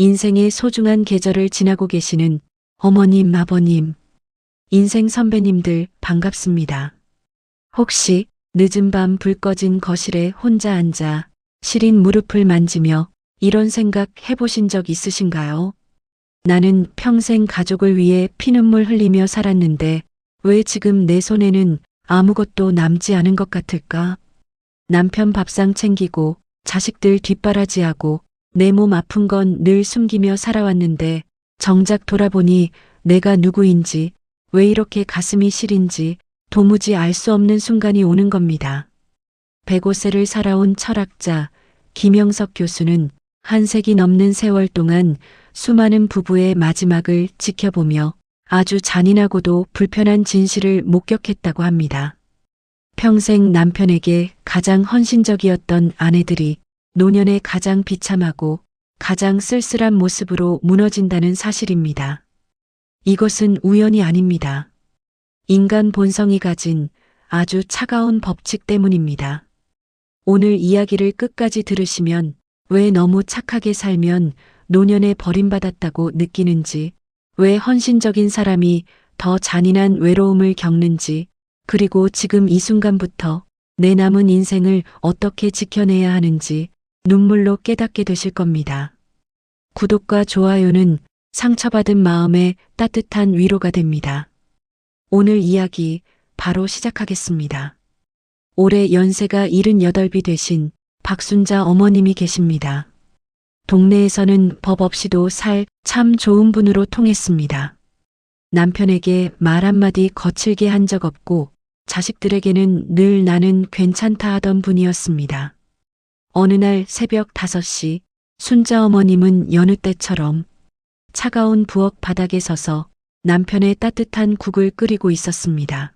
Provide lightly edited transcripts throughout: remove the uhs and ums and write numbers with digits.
인생의 소중한 계절을 지나고 계시는 어머님, 아버님, 인생 선배님들 반갑습니다. 혹시 늦은 밤 불 꺼진 거실에 혼자 앉아 시린 무릎을 만지며 이런 생각 해보신 적 있으신가요? 나는 평생 가족을 위해 피눈물 흘리며 살았는데 왜 지금 내 손에는 아무것도 남지 않은 것 같을까? 남편 밥상 챙기고 자식들 뒷바라지하고 내 몸 아픈 건 늘 숨기며 살아왔는데 정작 돌아보니 내가 누구인지 왜 이렇게 가슴이 시린지 도무지 알 수 없는 순간이 오는 겁니다. 105세를 살아온 철학자 김영석 교수는 한 세기 넘는 세월 동안 수많은 부부의 마지막을 지켜보며 아주 잔인하고도 불편한 진실을 목격했다고 합니다. 평생 남편에게 가장 헌신적이었던 아내들이 노년에 가장 비참하고 가장 쓸쓸한 모습으로 무너진다는 사실입니다. 이것은 우연이 아닙니다. 인간 본성이 가진 아주 차가운 법칙 때문입니다. 오늘 이야기를 끝까지 들으시면 왜 너무 착하게 살면 노년에 버림받았다고 느끼는지, 왜 헌신적인 사람이 더 잔인한 외로움을 겪는지, 그리고 지금 이 순간부터 내 남은 인생을 어떻게 지켜내야 하는지 눈물로 깨닫게 되실 겁니다. 구독과 좋아요는 상처받은 마음에 따뜻한 위로가 됩니다. 오늘 이야기 바로 시작하겠습니다. 올해 연세가 78이 되신 박순자 어머님이 계십니다. 동네에서는 법 없이도 살 참 좋은 분으로 통했습니다. 남편에게 말 한마디 거칠게 한 적 없고 자식들에게는 늘 나는 괜찮다 하던 분이었습니다. 어느 날 새벽 5시 순자 어머님은 여느 때처럼 차가운 부엌 바닥에 서서 남편의 따뜻한 국을 끓이고 있었습니다.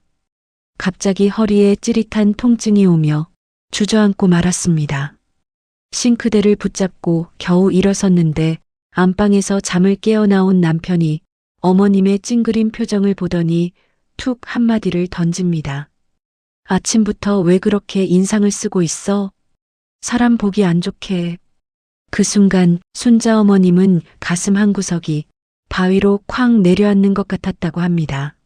갑자기 허리에 찌릿한 통증이 오며 주저앉고 말았습니다. 싱크대를 붙잡고 겨우 일어섰는데 안방에서 잠을 깨어 나온 남편이 어머님의 찡그린 표정을 보더니 툭 한마디를 던집니다. 아침부터 왜 그렇게 인상을 쓰고 있어? 사람 보기 안 좋게. 그 순간 순자 어머님은 가슴 한구석이 바위로 쾅 내려앉는 것 같았다고 합니다.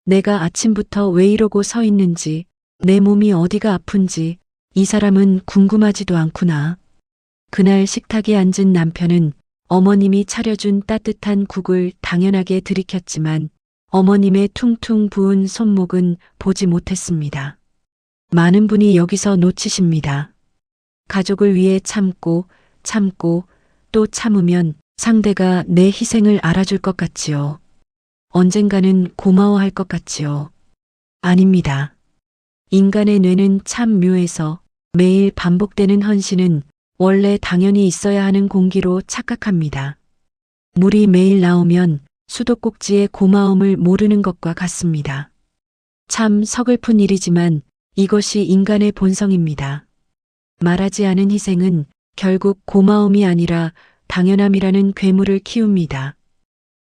내가 아침부터 왜 이러고 서 있는지, 내 몸이 어디가 아픈지 이 사람은 궁금하지도 않구나. 그날 식탁에 앉은 남편은 어머님이 차려준 따뜻한 국을 당연하게 들이켰지만 어머님의 퉁퉁 부은 손목은 보지 못했습니다. 많은 분이 여기서 놓치십니다. 가족을 위해 참고 또 참으면 상대가 내 희생을 알아줄 것 같지요. 언젠가는 고마워할 것 같지요. 아닙니다. 인간의 뇌는 참 묘해서 매일 반복되는 헌신은 원래 당연히 있어야 하는 공기로 착각합니다. 물이 매일 나오면 수도꼭지의 고마움을 모르는 것과 같습니다. 참 서글픈 일이지만 이것이 인간의 본성입니다. 말하지 않은 희생은 결국 고마움이 아니라 당연함이라는 괴물을 키웁니다.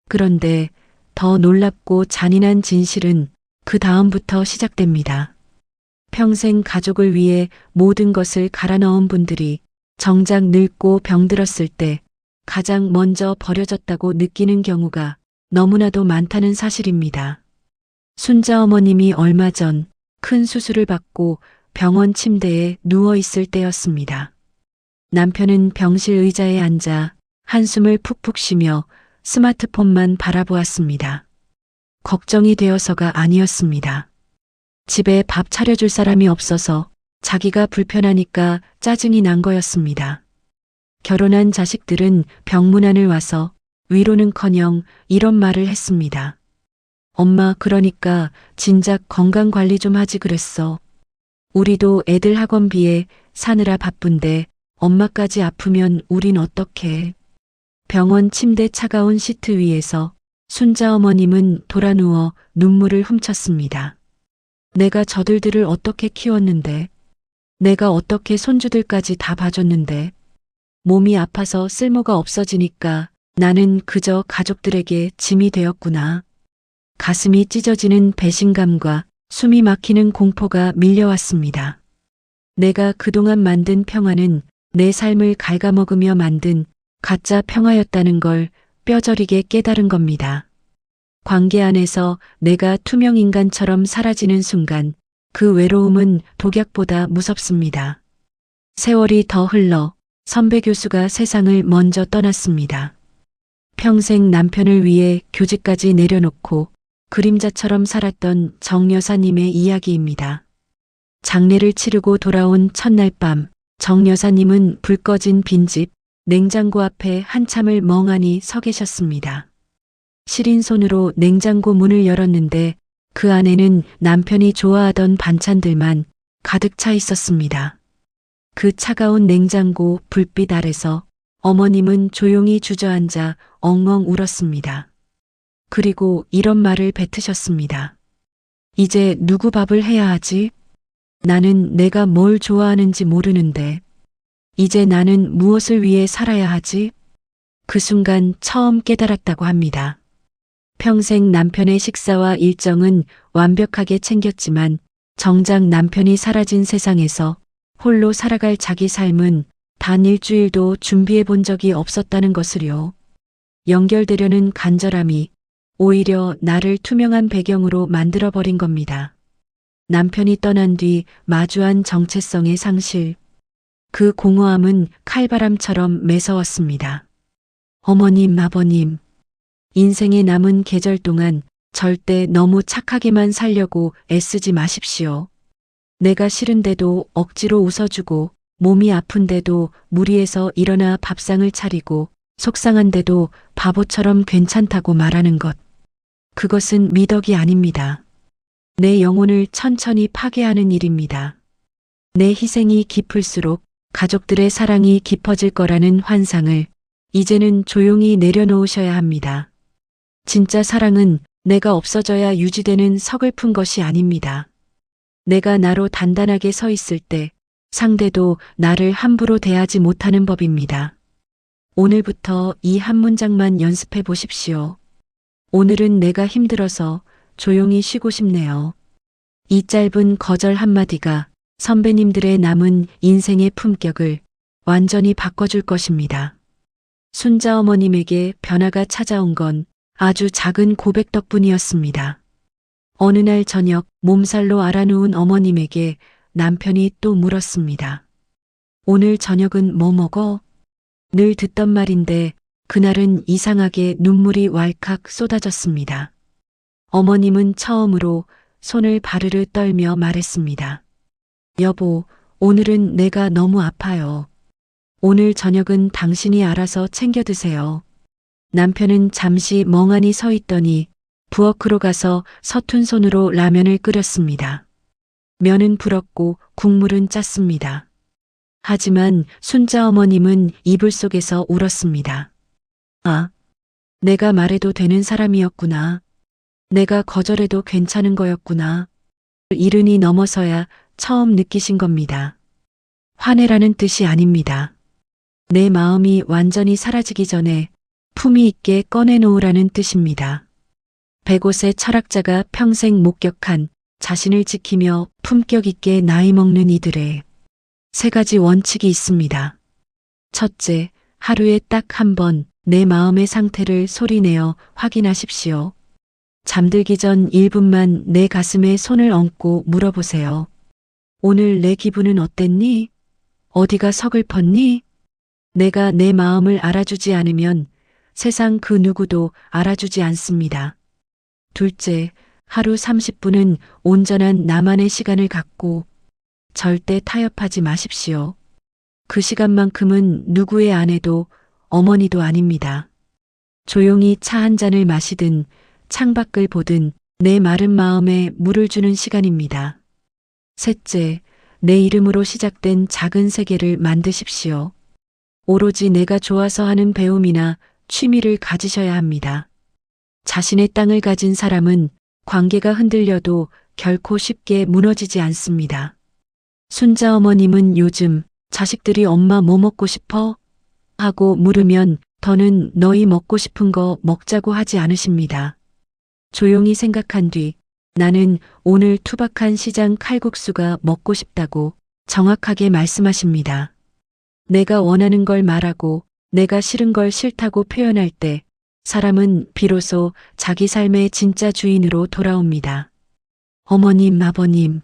그런데 더 놀랍고 잔인한 진실은 그 다음부터 시작됩니다. 평생 가족을 위해 모든 것을 갈아 넣은 분들이 정작 늙고 병들었을 때 가장 먼저 버려졌다고 느끼는 경우가 너무나도 많다는 사실입니다. 순자 어머님이 얼마 전 큰 수술을 받고 병원 침대에 누워 있을 때였습니다. 남편은 병실 의자에 앉아 한숨을 푹푹 쉬며 스마트폰만 바라보았습니다. 걱정이 되어서가 아니었습니다. 집에 밥 차려줄 사람이 없어서 자기가 불편하니까 짜증이 난 거였습니다. 결혼한 자식들은 병문안을 와서 위로는커녕 이런 말을 했습니다. 엄마, 그러니까 진작 건강관리 좀 하지 그랬어. 우리도 애들 학원비에 사느라 바쁜데 엄마까지 아프면 우린 어떡해. 병원 침대 차가운 시트 위에서 순자 어머님은 돌아누워 눈물을 훔쳤습니다. 내가 저들들을 어떻게 키웠는데, 내가 어떻게 손주들까지 다 봐줬는데, 몸이 아파서 쓸모가 없어지니까 나는 그저 가족들에게 짐이 되었구나. 가슴이 찢어지는 배신감과 숨이 막히는 공포가 밀려왔습니다. 내가 그동안 만든 평화는 내 삶을 갉아먹으며 만든 가짜 평화였다는 걸 뼈저리게 깨달은 겁니다. 관계 안에서 내가 투명 인간처럼 사라지는 순간 그 외로움은 독약보다 무섭습니다. 세월이 더 흘러 선배 교수가 세상을 먼저 떠났습니다. 평생 남편을 위해 교직까지 내려놓고 그림자처럼 살았던 정 여사님의 이야기입니다. 장례를 치르고 돌아온 첫날 밤, 정 여사님은 불 꺼진 빈집, 냉장고 앞에 한참을 멍하니 서 계셨습니다. 시린 손으로 냉장고 문을 열었는데 그 안에는 남편이 좋아하던 반찬들만 가득 차 있었습니다. 그 차가운 냉장고 불빛 아래서 어머님은 조용히 주저앉아 엉엉 울었습니다. 그리고 이런 말을 뱉으셨습니다. 이제 누구 밥을 해야 하지? 나는 내가 뭘 좋아하는지 모르는데 이제 나는 무엇을 위해 살아야 하지? 그 순간 처음 깨달았다고 합니다. 평생 남편의 식사와 일정은 완벽하게 챙겼지만 정작 남편이 사라진 세상에서 홀로 살아갈 자기 삶은 단 일주일도 준비해 본 적이 없었다는 것을요. 연결되려는 간절함이 오히려 나를 투명한 배경으로 만들어버린 겁니다. 남편이 떠난 뒤 마주한 정체성의 상실. 그 공허함은 칼바람처럼 매서웠습니다. 어머님, 아버님, 인생의 남은 계절 동안 절대 너무 착하게만 살려고 애쓰지 마십시오. 내가 싫은데도 억지로 웃어주고 몸이 아픈데도 무리해서 일어나 밥상을 차리고 속상한데도 바보처럼 괜찮다고 말하는 것. 그것은 미덕이 아닙니다. 내 영혼을 천천히 파괴하는 일입니다. 내 희생이 깊을수록 가족들의 사랑이 깊어질 거라는 환상을 이제는 조용히 내려놓으셔야 합니다. 진짜 사랑은 내가 없어져야 유지되는 서글픈 것이 아닙니다. 내가 나로 단단하게 서 있을 때 상대도 나를 함부로 대하지 못하는 법입니다. 오늘부터 이 한 문장만 연습해 보십시오. 오늘은 내가 힘들어서 조용히 쉬고 싶네요. 이 짧은 거절 한마디가 선배님들의 남은 인생의 품격을 완전히 바꿔줄 것입니다. 순자 어머님에게 변화가 찾아온 건 아주 작은 고백 덕분이었습니다. 어느 날 저녁 몸살로 앓아누운 어머님에게 남편이 또 물었습니다. 오늘 저녁은 뭐 먹어? 늘 듣던 말인데 그날은 이상하게 눈물이 왈칵 쏟아졌습니다. 어머님은 처음으로 손을 바르르 떨며 말했습니다. 여보, 오늘은 내가 너무 아파요. 오늘 저녁은 당신이 알아서 챙겨 드세요. 남편은 잠시 멍하니 서 있더니 부엌으로 가서 서툰 손으로 라면을 끓였습니다. 면은 불었고 국물은 짰습니다. 하지만 순자 어머님은 이불 속에서 울었습니다. 아, 내가 말해도 되는 사람이었구나. 내가 거절해도 괜찮은 거였구나. 이른이 넘어서야 처음 느끼신 겁니다. 화내라는 뜻이 아닙니다. 내 마음이 완전히 사라지기 전에 품위 있게 꺼내놓으라는 뜻입니다. 백옷의 철학자가 평생 목격한 자신을 지키며 품격 있게 나이 먹는 이들의 세 가지 원칙이 있습니다. 첫째, 하루에 딱 한 번 내 마음의 상태를 소리내어 확인하십시오. 잠들기 전 1분만 내 가슴에 손을 얹고 물어보세요. 오늘 내 기분은 어땠니? 어디가 서글펐니? 내가 내 마음을 알아주지 않으면 세상 그 누구도 알아주지 않습니다. 둘째, 하루 30분은 온전한 나만의 시간을 갖고 절대 타협하지 마십시오. 그 시간만큼은 누구의 아내도 어머니도 아닙니다. 조용히 차 한 잔을 마시든 창밖을 보든 내 마른 마음에 물을 주는 시간입니다. 셋째, 내 이름으로 시작된 작은 세계를 만드십시오. 오로지 내가 좋아서 하는 배움이나 취미를 가지셔야 합니다. 자신의 땅을 가진 사람은 관계가 흔들려도 결코 쉽게 무너지지 않습니다. 순자 어머님은 요즘 자식들이 엄마 뭐 먹고 싶어? 하고 물으면 더는 너희 먹고 싶은 거 먹자고 하지 않으십니다. 조용히 생각한 뒤 나는 오늘 투박한 시장 칼국수가 먹고 싶다고 정확하게 말씀하십니다. 내가 원하는 걸 말하고 내가 싫은 걸 싫다고 표현할 때 사람은 비로소 자기 삶의 진짜 주인으로 돌아옵니다. 어머님, 아버님,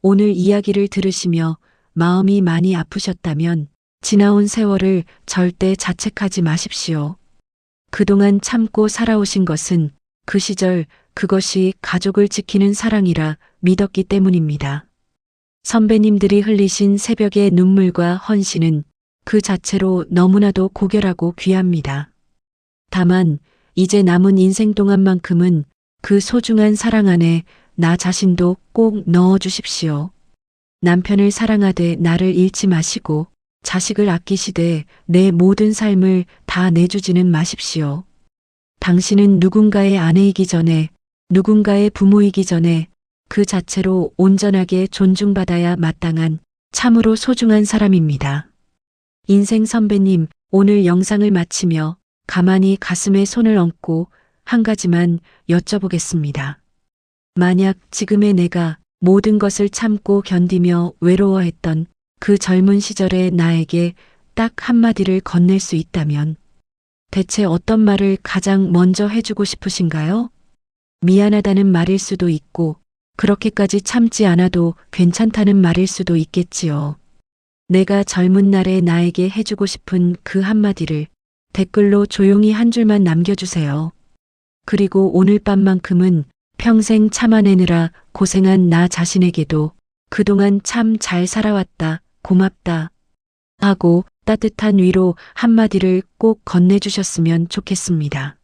오늘 이야기를 들으시며 마음이 많이 아프셨다면 지나온 세월을 절대 자책하지 마십시오. 그동안 참고 살아오신 것은 그 시절 그것이 가족을 지키는 사랑이라 믿었기 때문입니다. 선배님들이 흘리신 새벽의 눈물과 헌신은 그 자체로 너무나도 고결하고 귀합니다. 다만 이제 남은 인생 동안만큼은 그 소중한 사랑 안에 나 자신도 꼭 넣어 주십시오. 남편을 사랑하되 나를 잃지 마시고 자식을 아끼시되 내 모든 삶을 다 내주지는 마십시오. 당신은 누군가의 아내이기 전에, 누군가의 부모이기 전에 그 자체로 온전하게 존중받아야 마땅한 참으로 소중한 사람입니다. 인생 선배님, 오늘 영상을 마치며 가만히 가슴에 손을 얹고 한 가지만 여쭤보겠습니다. 만약 지금의 내가 모든 것을 참고 견디며 외로워했던 그 젊은 시절의 나에게 딱 한마디를 건넬 수 있다면 대체 어떤 말을 가장 먼저 해주고 싶으신가요? 미안하다는 말일 수도 있고 그렇게까지 참지 않아도 괜찮다는 말일 수도 있겠지요. 내가 젊은 날의 나에게 해주고 싶은 그 한마디를 댓글로 조용히 한 줄만 남겨주세요. 그리고 오늘 밤만큼은 평생 참아내느라 고생한 나 자신에게도 그동안 참 잘 살아왔다, 고맙다 하고 따뜻한 위로 한마디를 꼭 건네주셨으면 좋겠습니다.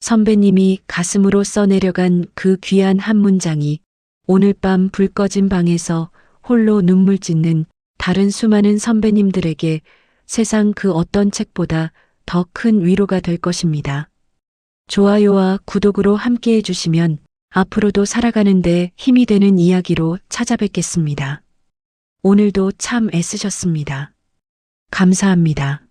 선배님이 가슴으로 써내려간 그 귀한 한 문장이 오늘 밤 불 꺼진 방에서 홀로 눈물 짓는 다른 수많은 선배님들에게 세상 그 어떤 책보다 더 큰 위로가 될 것입니다. 좋아요와 구독으로 함께 해주시면 앞으로도 살아가는데 힘이 되는 이야기로 찾아뵙겠습니다. 오늘도 참 애쓰셨습니다. 감사합니다.